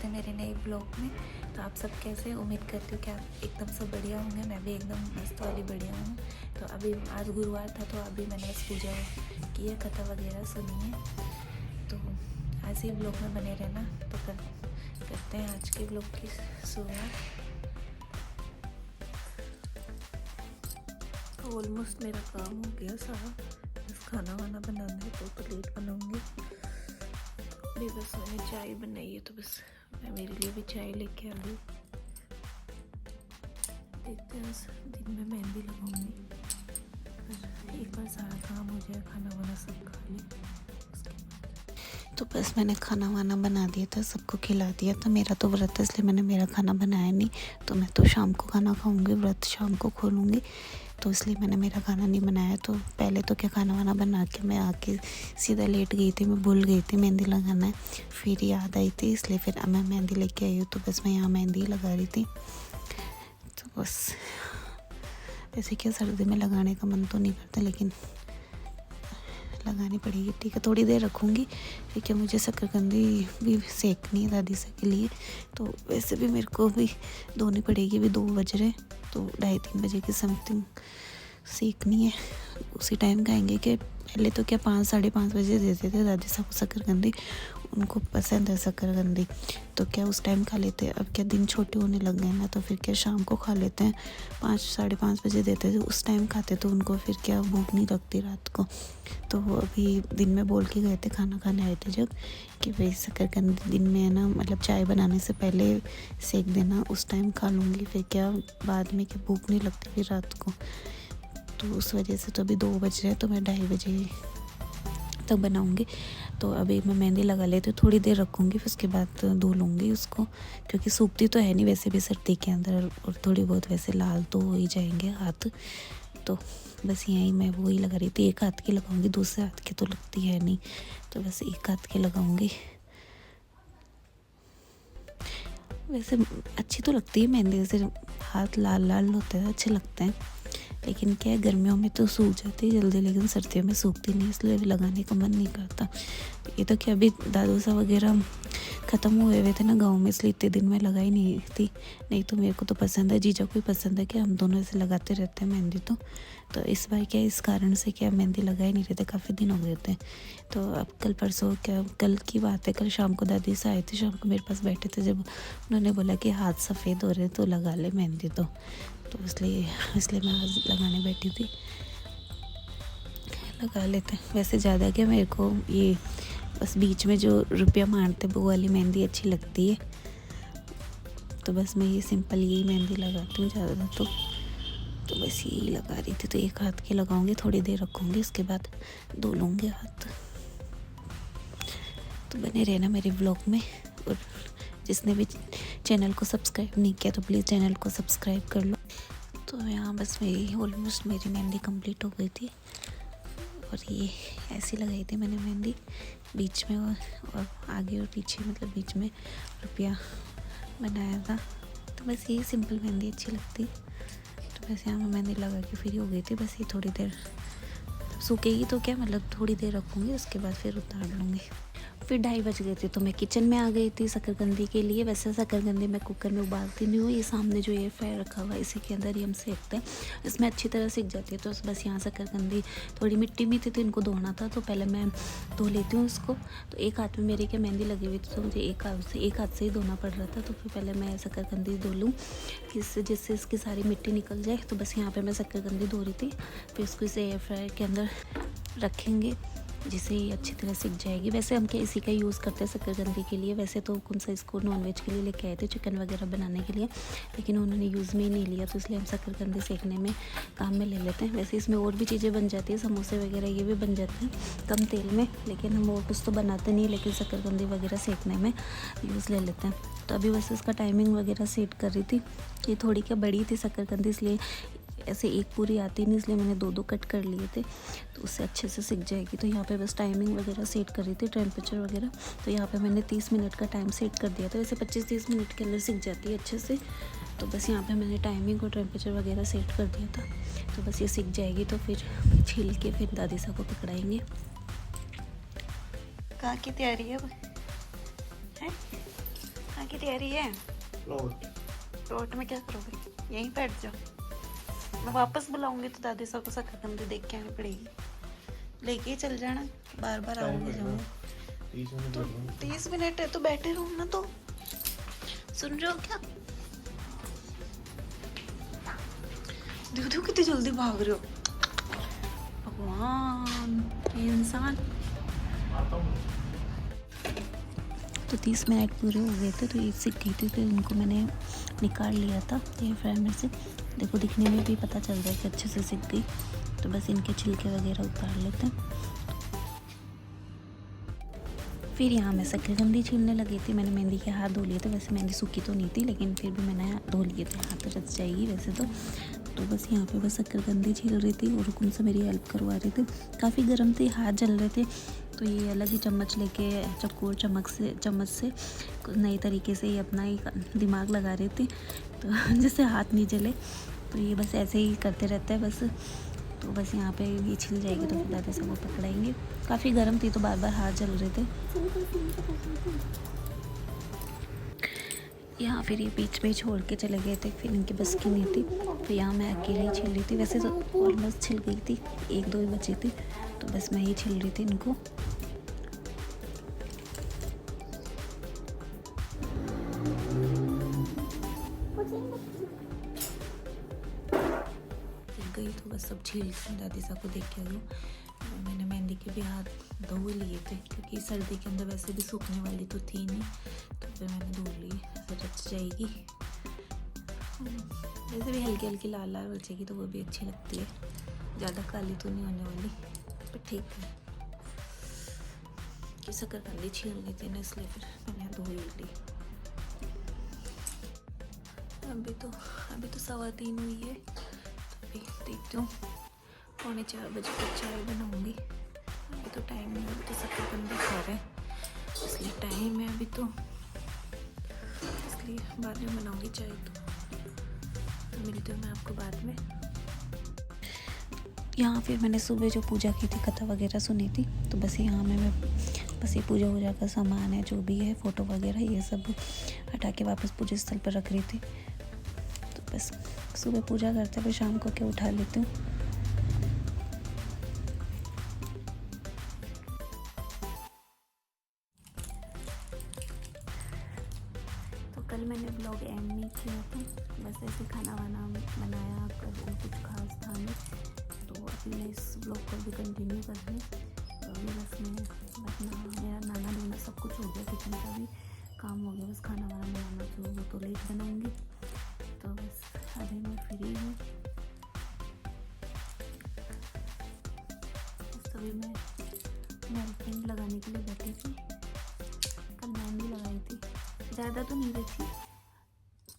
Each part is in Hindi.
स्वागत है मेरे नए ब्लॉग में। तो आप सब कैसे हैं? उम्मीद करती हूँ कि आप एकदम सब बढ़िया होंगे। मैं भी एकदम मस्त वाली बढ़िया हूँ। तो अभी आज गुरुवार था तो अभी मैंने आज पूजा की है, कथा वगैरह सुनी है। तो ऐसे ही ब्लॉग में बने रहना। तो करते हैं आज के ब्लॉग की शुरुआत। ऑलमोस्ट मेरा काम हो गया सारा, बस खाना वाना बनाना है तो लेट बनाऊँगी। अभी बस मैंने चाय बनाई है तो बस मैं मेरे लिए भी चाय लेके आ गई। देखते हैं बस दिन में मेहंदी लगाऊंगी, पर एक बार सारा काम हो जाए, खाना वाना सब खा ले उसके बाद। तो बस मैंने खाना वाना बना दिया था, सबको खिला दिया था। मेरा तो व्रत है इसलिए मैंने मेरा खाना बनाया नहीं, तो मैं तो शाम को खाना खाऊंगी, व्रत शाम को खोलूँगी, तो इसलिए मैंने मेरा खाना नहीं बनाया। तो पहले तो क्या खाना वाना बना के मैं आके सीधा लेट गई थी। मैं भूल गई थी मेहंदी लगाना है, फिर याद आई थी, इसलिए फिर मैं मेहंदी लेके आई हूँ। तो बस मैं यहाँ मेहंदी लगा रही थी। तो बस ऐसे क्या सर्दी में लगाने का मन तो नहीं करता, लेकिन लगानी पड़ेगी। ठीक है, थोड़ी देर रखूँगी क्योंकि मुझे शकरकंदी भी सेकनी है दादी से के लिए। तो वैसे भी मेरे को भी धोनी पड़ेगी, भी 2 बज रहे, तो 2:30-3 बजे की समथिंग सीखनी है। उसी टाइम खाएंगे कि पहले तो क्या 5-5:30 बजे देते थे दादी साहब को शकरकंदी, उनको पसंद है शकरकंदी, तो क्या उस टाइम खा लेते हैं। अब क्या दिन छोटे होने लग गए ना, तो फिर क्या शाम को खा लेते हैं। 5-5:30 बजे देते थे, उस टाइम खाते तो उनको फिर क्या भूख नहीं लगती रात को। तो वो अभी दिन में बोल के गए थे, खाना खाने आए थे जब, कि भाई शकरकंदी दिन में है ना, मतलब चाय बनाने से पहले सेक देना, उस टाइम खा लूँगी, फिर क्या बाद में क्या भूख नहीं लगती फिर रात को। तो उस वजह से तो अभी 2 बज रहे हैं, तो मैं 2:30 बजे तक बनाऊँगी। तो अभी मैं मेहंदी लगा लेती हूँ, थोड़ी देर रखूँगी, फिर उसके बाद धो लूँगी उसको, क्योंकि सूखती तो है नहीं वैसे भी सर्दी के अंदर, और थोड़ी बहुत वैसे लाल तो हो ही जाएंगे हाथ। तो बस यहीं मैं वही लगा रही थी, एक हाथ की लगाऊंगी, दूसरे हाथ की तो लगती है नहीं, तो बस एक हाथ की लगाऊंगी। वैसे अच्छी तो लगती है मेहंदी, वैसे हाथ लाल लाल होते हैं, अच्छे लगते हैं, लेकिन क्या है गर्मियों में तो सूख जाती है जल्दी, लेकिन सर्दियों में सूखती नहीं, इसलिए अभी लगाने का मन नहीं करता। ये तो क्या अभी दादू सा वगैरह ख़त्म हुए हुए थे ना गांव में, इसलिए इतने दिन में लगाई नहीं थी। नहीं तो मेरे को तो पसंद है, जीजा को भी पसंद है कि हम दोनों ऐसे लगाते रहते हैं मेहंदी। तो इस बार क्या इस कारण से क्या मेहंदी लगा ही नहीं रहे थे, काफ़ी दिन हो गए थे। तो अब कल परसों क्या कल की बात है, कल शाम को दादी से आए थे, शाम को मेरे पास बैठे थे, जब उन्होंने बोला कि हाथ सफ़ेद हो रहे तो लगा ले मेहंदी। तो इसलिए मैं आज लगाने बैठी थी। लगा लेते हैं, वैसे ज़्यादा क्या मेरे को ये बस बीच में जो रुपया मारते वो वाली मेहंदी अच्छी लगती है, तो बस मैं ये सिंपल यही मेहंदी लगाती हूँ ज़्यादा। तो बस यही लगा रही थी। तो एक हाथ की लगाऊंगी, थोड़ी देर रखूँगी, उसके बाद धो लूँगी हाथ। तो बने रहना मेरे व्लॉग में, और जिसने भी चैनल को सब्सक्राइब नहीं किया तो प्लीज़ चैनल को सब्सक्राइब कर लो। तो यहाँ बस ऑलमोस्ट मेरी मेहंदी कंप्लीट हो गई थी, और ये ऐसी लगाई थी मैंने मेहंदी बीच में, और आगे और पीछे, मतलब बीच में रुपया बनाया था। तो बस ये सिंपल मेहंदी अच्छी लगती। तो बस यहाँ मैं मेहंदी लगा के फ्री हो गई थी। बस ये थोड़ी देर सूखेगी तो क्या, मतलब थोड़ी देर रखूँगी, उसके बाद फिर उतार लूँगी। फिर 2:30 बज गए थे, तो मैं किचन में आ गई थी शकरकंदी के लिए। वैसे शकरकंदी मैं कुकर में उबालती नहीं हूँ, ये सामने जो एयर फ्रायर रखा हुआ है इसी के अंदर ही हम सेकते हैं, इसमें अच्छी तरह सीख जाती है। तो बस यहाँ शकरकंदी थोड़ी मिट्टी में थी तो इनको धोना था, तो पहले मैं धो लेती हूँ इसको। तो एक हाथ में मेरे क्या मेहंदी लगी हुई थी, तो मुझे एक हाथ से ही धोना पड़ रहा था। तो फिर पहले मैं शकरकंदी धो लूँ जिससे इसकी सारी मिट्टी निकल जाए। तो बस यहाँ पर मैं शकरकंदी धो रही थी, फिर इसको इसे एयर फ्रायर के अंदर रखेंगे, जिसे ये अच्छी तरह सीख जाएगी। वैसे हम क्या इसी का यूज़ करते हैं शकरकंदी के लिए। वैसे तो कौन सा इसको नॉनवेज के लिए लेके आए थे, चिकन वगैरह बनाने के लिए, लेकिन उन्होंने यूज़ में ही नहीं लिया, तो इसलिए हम शकरकंदी सेकने में काम में ले लेते हैं। वैसे इसमें और भी चीज़ें बन जाती है, समोसे वगैरह ये भी बन जाते हैं कम तेल में, लेकिन हम और कुछ तो बनाते नहीं, लेकिन शकरकंदी वगैरह सेकने में यूज़ ले लेते हैं। तो अभी बस इसका टाइमिंग वगैरह सेट कर रही थी। ये थोड़ी क्या बड़ी थी शकरकंदी, इसलिए ऐसे एक पूरी आती नहीं, इसलिए मैंने 2-2 कट कर लिए थे, तो उससे अच्छे से सीख जाएगी। तो यहाँ पे बस टाइमिंग वगैरह सेट कर रही थी, टेम्परेचर वगैरह। तो यहाँ पे मैंने 30 मिनट का टाइम सेट कर दिया था, वैसे 25-30 मिनट के अंदर सीख जाती है अच्छे से। तो बस यहाँ पे मैंने टाइमिंग और टेम्परेचर वगैरह सेट कर दिया था। तो बस ये सीख जाएगी, तो फिर छील के फिर दादी साहब को पकड़ाएंगे। कहाँ की तैयारी है? कहाँ की तैयारी है? प्लॉट। प्लॉट में क्या करोगे? यहीं बैठ जाओ। मैं वापस बुलाऊंगी तो दादी साहब को शकरकंदी देख के आनी पड़ेगी। लेके ही चल जाना, बार बार आऊंगी जाऊंगी। 30 मिनट तो लगेंगे। 30 मिनट है तो बैठे रहो ना। तो सुन रहे हो क्या? देखो कितनी जल्दी भाग रहे हो। भगवान, ये इंसान। तो 30 मिनट पूरे हो गए थे तो ये सीख गई थी, तो इनको मैंने निकाल लिया था एयर फ्रायर में से। देखो दिखने में भी पता चल रहा है कि अच्छे से सीख गई। तो बस इनके छिलके वगैरह उतार लेते हैं। फिर यहाँ मैं शकरकंदी छीलने लगी थी। मैंने मेहंदी के हाथ धो लिए थे। वैसे मेहंदी सूखी तो नहीं थी लेकिन फिर भी मैंने धो लिए थे, हाथ रच जाएगी वैसे तो बस यहाँ पे बस शकरकंदी छील रही थी और रुकुन से मेरी हेल्प करवा रही थी। काफ़ी गर्म थी, हाथ जल रहे थे। तो ये अलग ही चम्मच लेके चक्कू चम्मच से नए तरीके से ये अपना ही दिमाग लगा रही थी तो जिससे हाथ नहीं जले। तो ये बस ऐसे ही करते रहते हैं बस। तो बस यहाँ पे ये छिल जाएगी तो फिर दादा सब वो पकड़ाएंगे। काफ़ी गर्म थी तो बार बार हाथ जल रहे थे। यहाँ फिर ये बीच में ही छोड़ के चले गए थे, फिर इनकी बस की नहीं थी। फिर यहाँ मैं अकेले ही छिल रही थी। वैसे तो ऑलमोस्ट छिल गई थी, 1-2 ही बची थी तो बस मैं ही छिल रही थी इनको। गई तो बस सब छील दादी साहब को देख के गई। मैंने मेहंदी के भी हाथ धो लिए थे क्योंकि सर्दी के अंदर वैसे भी सूखने वाली तो थी नहीं, तो फिर मैंने धो ली। ऐसे रच जाएगी, वैसे भी हल्की हल्की लाल लाल बचेगी तो वो भी अच्छी लगती है। ज़्यादा काली तो नहीं होने वाली पर ठीक है। कि शकरकंदी छीलनी थी ना इसलिए फिर मैंने धो ही ली। अभी तो 3:15 हुई है। देखती हूँ 3:45 बजे तक चाय बनाऊंगी। अभी तो टाइम नहीं है, अभी तो शकरकंदी खा रहे हैं इसलिए टाइम है अभी तो, इसलिए बाद में बनाऊंगी चाय। तो मिलती हूँ मैं आपको बाद में। यहाँ फिर मैंने सुबह जो पूजा की थी, कथा वगैरह सुनी थी, तो बस यहाँ मैं बस ये पूजा वूजा का सामान है जो भी है, फ़ोटो वगैरह ये सब हटा के वापस पूजा स्थल पर रख रही थी। तो बस सुबह पूजा करते हुए शाम को क्या उठा लेती हूँ। तो कल मैंने ब्लॉग एंड नहीं किया था, बस ऐसे खाना वाना बनाया कर, कुछ खास था नहीं। तो अभी मैं इस ब्लॉग को भी कंटिन्यू कर रही हूँ। तो बस मेरा नाना धोना सब कुछ हो गया, किचन का भी काम हो गया, बस खाना वाना बनाना जो वो तो लेट बनाऊँगी। तो बस अभी मैं फ्री हूँ। अभी मैं नेल पेंट लगाने के लिए बैठी थी। कल मेहंदी लगाई थी, ज़्यादा तो नहीं रखी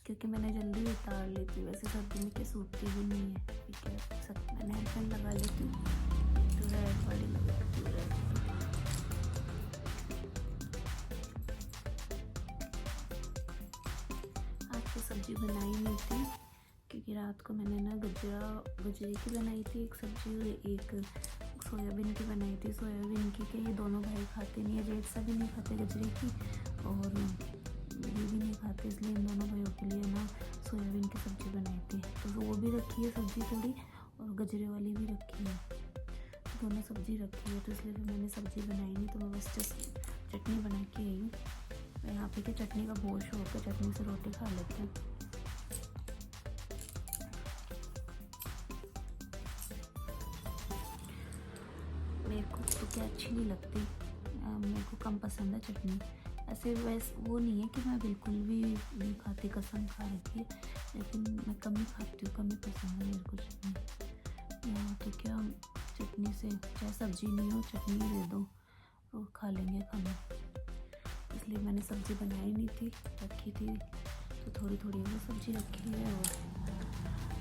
क्योंकि मैंने जल्दी उतार ली थी। वैसे सर्दी में क्या सूखती भी नहीं है, ठीक है। मैं नेल पेंट लगा लेती हूँ तो रेड वाली लगाती हूँ, रेड। आज तो सब्जी बनाई नहीं थी क्योंकि रात को मैंने ना गजरे की बनाई थी एक सब्जी और एक सोयाबीन की बनाई थी। सोयाबीन की के ये दोनों भाई खाते नहीं है, जेठ सा भी नहीं खाते गजरे की और ये भी नहीं खाते, इसलिए इन दोनों भाइयों के लिए ना सोयाबीन की सब्ज़ी बनाई थी। तो वो भी रखी है सब्ज़ी थोड़ी और गजरे वाली भी रखी है, दोनों सब्ज़ी रखी है। तो इसलिए फिर मैंने सब्ज़ी बनाई नहीं, तो मैं बस जस्ट चटनी बना के आई हूँ। यहाँ पे क्या चटनी का बहुत शौक है, चटनी से रोटी खा लेते हैं। मेरे को तो क्या अच्छी नहीं लगती, मेरे को कम पसंद है चटनी। ऐसे वैसे वो नहीं है कि मैं बिल्कुल भी नहीं खाती, कसम खा रखी है, लेकिन मैं कम ही खाती हूँ, कम ही पसंद है मेरे को चटनी। यहाँ तो क्या चटनी से चाहे सब्जी नहीं हो चटनी दे दो तो खा लेंगे खाना। इसलिए मैंने सब्ज़ी बनाई नहीं थी, रखी थी तो थोड़ी थोड़ी वो सब्ज़ी रखी है और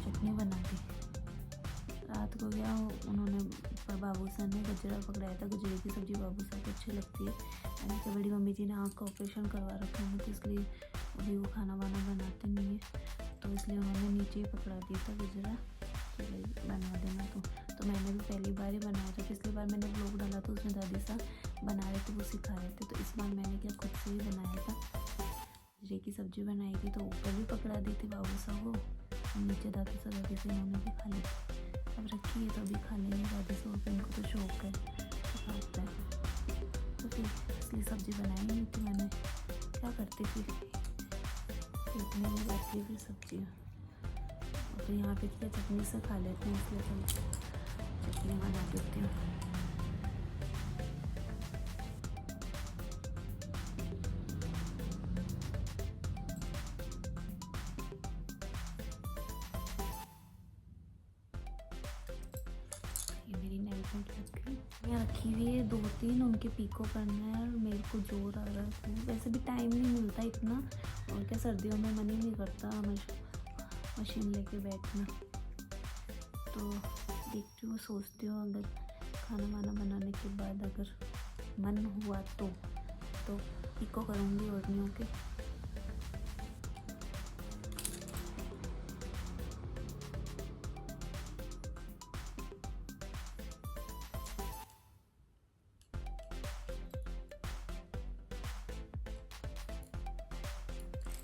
चटनी बना दी। रात को गया उन्होंने बाबू सर ने गजरा पकड़ाया था, गजरे की सब्ज़ी बाबू सर को अच्छी लगती है। मैंने कहा बड़ी मम्मी जी ने आँख का ऑपरेशन करवा रखा है तो इसलिए अभी वो खाना वाना बनाते नहीं है, तो इसलिए उन्होंने नीचे ही पकड़ा दिया था गजरा कि भाई बना देना। तो मैंने भी पहली बार ही बनाया था, पिछली बार मैंने व्लॉग डाला था उसमें दादी साहब बना रहे थे, वो सिखा रहे थे। तो इस बार मैंने क्या खुद से ही बनाया था बाजरे की सब्जी बनाई थी तो ऊपर भी पकड़ा दी थी बाबू साहब को, और नीचे दादी से इन्होंने भी खा ली। अब रखी है तो अभी खा लेंगे दादी साहब, इनको तो शौक है तो खाते हैं। तो फिर इसलिए सब्जी बनाई नहीं थी मैंने, क्या करती फिर इतने में जाती है फिर सब्जियाँ। तो यहाँ पे क्या चटनी से खा लेते हैं, इसलिए तो चटनी बना देती हूँ। यहाँ रखी हुई है 2-3, उनके पीको करना है और मेरे को जोर आ रहा है। वैसे भी टाइम नहीं मिलता इतना, और क्या सर्दियों में मन ही नहीं करता मशीन लेके बैठना। तो देखती हूँ, सोचती हूँ अगर खाना वाना बनाने के बाद अगर मन हुआ तो पीको करूँगी ओढ़नियों के।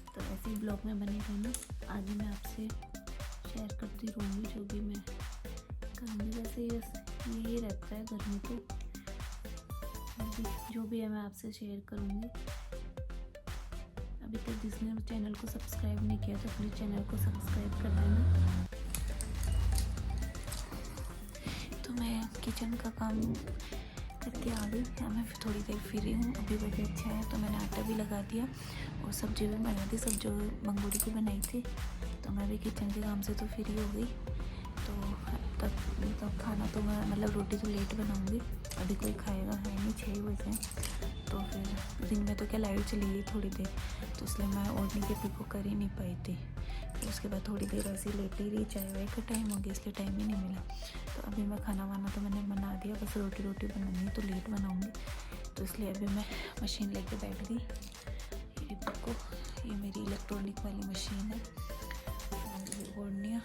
तो ऐसे ही ब्लॉग में बने रहना, आगे मैं आपसे शेयर करती रहूँगी जो भी मैं करूँगी। वैसे यही रहता है घर में, तो जो भी है मैं आपसे शेयर करूँगी। अभी तक जिसने चैनल को सब्सक्राइब नहीं किया तो प्लीज़ चैनल को सब्सक्राइब कर देना। तो मैं किचन का काम करके आ गई, या मैं थोड़ी देर फ्री हूँ। अभी बजे अच्छा है तो मैंने आटा भी लगा दिया और सब्जी भी बना दी। सब्जी मंगोड़ी की बनाई थी, तो मैं भी किचन के काम से तो फ्री हो गई। तो तब खाना तो मैं मतलब रोटी तो लेट बनाऊँगी, अभी कोई खाएगा है नहीं, 6 बजे। तो फिर दिन में तो क्या लाइट चली गई थोड़ी देर, तो इसलिए मैं ओढ़ने के पीको कर ही नहीं पाई थी। तो उसके बाद थोड़ी देर ऐसे लेट ही रही, चाय वाय का टाइम हो गया इसलिए टाइम ही नहीं मिला। तो अभी मैं खाना वाना तो मैंने बना दिया, बस रोटी बनानी है तो लेट बनाऊँगी। तो इसलिए अभी मैं मशीन लेके बैठ गई। ये पीको, ये मेरी इलेक्ट्रॉनिक वाली मशीन है, और ये ओढ़नियाँ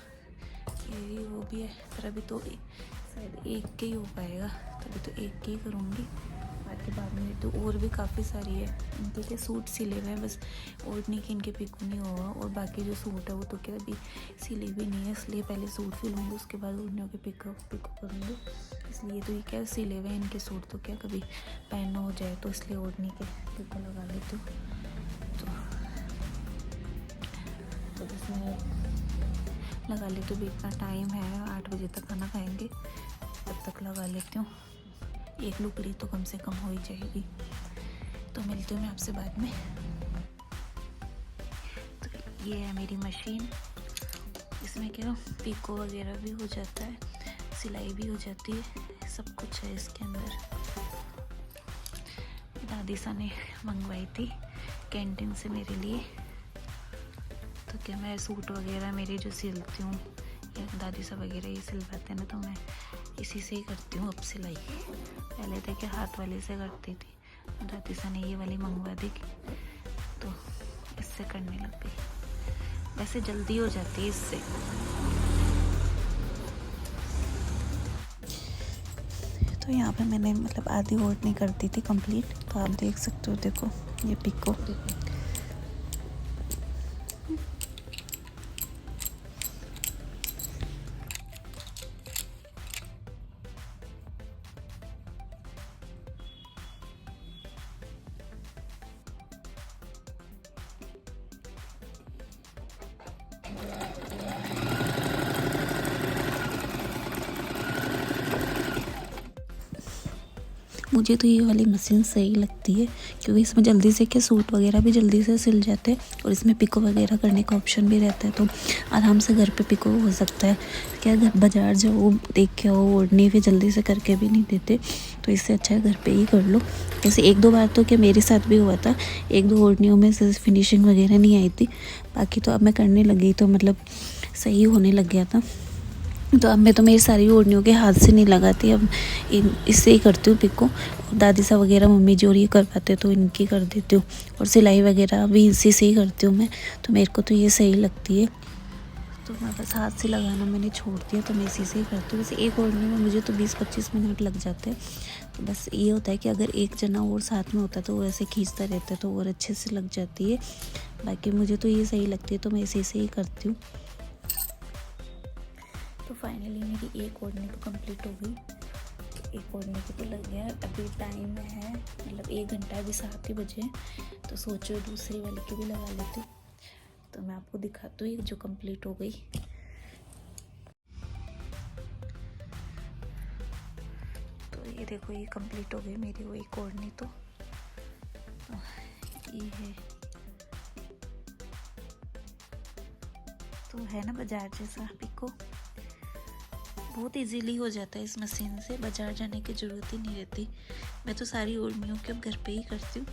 ये वो भी है। पर अभी तो शायद एक के ही हो पाएगा, तो अभी तो एक के ही करूँगी। बाकी बाद में तो और भी काफ़ी सारी है, इनके के सूट सिले हुए हैं, बस ओढ़नी की इनके पिको नहीं होगा। और बाकी जो सूट है वो तो क्या अभी सिले भी नहीं है, इसलिए पहले सूट सिलूँगी, उसके बाद ओढ़नियों के पिको करूँगी। इसलिए तो ये क्या सिले हुए हैं इनके सूट, तो क्या कभी पहनना हो जाए तो इसलिए ओढ़नी के पिको लगा लेती हूँ। तो इसमें लगा लेती हूँ। भी इतना टाइम है, 8 बजे तक खाना खाएंगे, तब तक लगा लेती हूँ। एक लुकड़ी तो कम से कम हो ही जाएगी। तो मिलती हूँ मैं आपसे बाद में। तो ये है मेरी मशीन, इसमें क्या पीको वगैरह भी हो जाता है, सिलाई भी हो जाती है, सब कुछ है इसके अंदर। दादी सा ने मंगवाई थी कैंटीन से मेरे लिए। तो क्या मैं सूट वगैरह मेरे जो सिलती हूँ, या दादी सा वगैरह ये सिलवाते हैं ना, तो मैं इसी से ही करती हूँ अब सिलाई। पहले तो क्या हाथ वाले से करती थी, दादी सा ने ये वाली मंगवा दी तो इससे करने लग गई। वैसे जल्दी हो जाती है इससे। तो यहाँ पे मैंने मतलब आधी ओढ़नी कर दी थी कंप्लीट, तो आप देख सकते हो, देखो ये पिको। मुझे तो ये वाली मशीन सही लगती है, क्योंकि इसमें जल्दी से क्या सूट वगैरह भी जल्दी से सिल जाते हैं, और इसमें पिको वगैरह करने का ऑप्शन भी रहता है, तो आराम से घर पे पिको हो सकता है। क्या घर बाज़ार जाओ, देख के आओ, ओढ़नी भी जल्दी से करके भी नहीं देते, तो इससे अच्छा है घर पे ही कर लो। जैसे 1-2 बार तो क्या मेरे साथ भी हुआ था, 1-2 ओढ़नियों में से फिनिशिंग वगैरह नहीं आई थी। बाकी तो अब मैं करने लगी तो मतलब सही होने लग गया था। तो अब मैं तो मेरी सारी ओढ़नियों के हाथ से नहीं लगाती, अब इससे ही करती हूँ पिको। दादी सा वगैरह मम्मी जो ये कर पाते तो इनकी कर देती हूँ, और सिलाई वगैरह भी इसी से ही करती हूँ मैं, तो मेरे को तो ये सही लगती है। तो मैं बस हाथ से लगाना मैंने छोड़ दिया, तो मैं इसी से ही करती हूँ। वैसे एक ओढ़ने में मुझे तो 20-25 मिनट लग जाते हैं। तो बस ये होता है कि अगर एक जना और साथ में होता है तो वो ऐसे खींचता रहता है तो और अच्छे से लग जाती है। बाकी मुझे तो ये सही लगती है तो मैं इसी से ही करती हूँ। तो फाइनली मेरी एक ओढ़नी तो कंप्लीट हो गई। एक ओढ़ने को तो लग गया। अभी टाइम है मतलब 1 घंटा, अभी 7 ही बजे हैं। तो सोचो दूसरी वाली की भी लगा लेती हूँ। तो मैं आपको दिखाती हूँ जो कंप्लीट हो गई। तो ये देखो ये कंप्लीट हो गई मेरी वो एक ओढ़नी। तो ये है, तो है ना बाजार जैसा पिको। बहुत इजीली हो जाता है इस मशीन से, बाजार जाने की ज़रूरत ही नहीं रहती। मैं तो सारी ओढ़नियों के अब घर पे ही करती हूँ।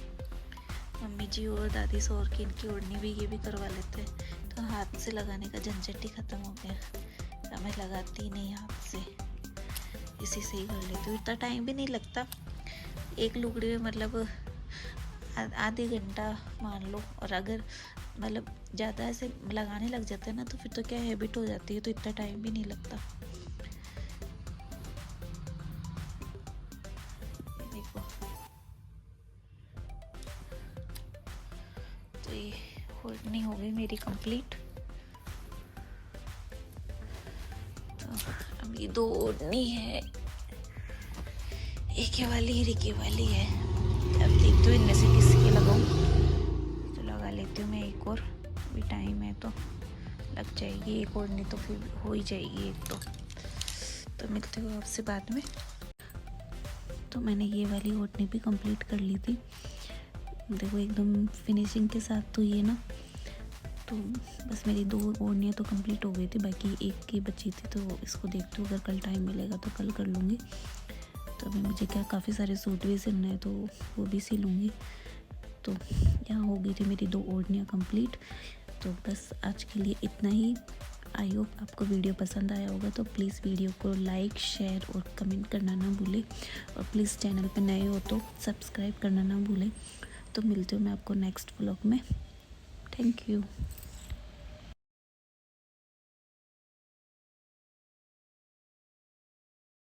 मम्मी जी और दादी सौर की इनकी ओढ़नी भी ये भी करवा लेते हैं। तो हाथ से लगाने का झंझट ही ख़त्म हो गया। तो मैं लगाती ही नहीं हाथ से, इसी से ही कर लेती हूँ। इतना टाइम भी नहीं लगता एक लुगड़ी में, मतलब आधे घंटा मान लो। और अगर मतलब ज़्यादा ऐसे लगाने लग जाते हैं ना तो फिर तो क्या हैबिट हो जाती है, तो इतना टाइम भी नहीं लगता। देखो तो ये ओढ़नी हो गई मेरी कंप्लीट। तो अभी 2 ओढ़नी है, एक ये वाली एक ये वाली है। अब देखती हूँ इनमें से किसकी लगाऊँ। तो लगा लेती हूँ मैं एक और, अभी टाइम है तो लग जाएगी एक ओढ़नी, तो फिर हो ही जाएगी एक तो मिलती हूँ आपसे बाद में। तो मैंने ये वाली ओढ़नी भी कंप्लीट कर ली थी। देखो एकदम फिनिशिंग के साथ। तो ये ना, तो बस मेरी 2 ओढ़नियाँ तो कंप्लीट हो गई थी, बाकी एक की बची थी। तो इसको देखती हूँ, अगर कल टाइम मिलेगा तो कल कर लूँगी। तो अभी मुझे क्या काफ़ी सारे सूट भी सिलने हैं तो वो भी सिल लूँगी। तो यहाँ हो गई थी मेरी 2 ओढ़नियाँ कंप्लीट। तो बस आज के लिए इतना ही। आई होप आपको वीडियो पसंद आया होगा। तो प्लीज़ वीडियो को लाइक, शेयर और कमेंट करना ना भूलें। और प्लीज़ चैनल पे नए हो तो सब्सक्राइब करना ना भूलें। तो मिलती हूँ मैं आपको नेक्स्ट व्लॉग में। Thank you.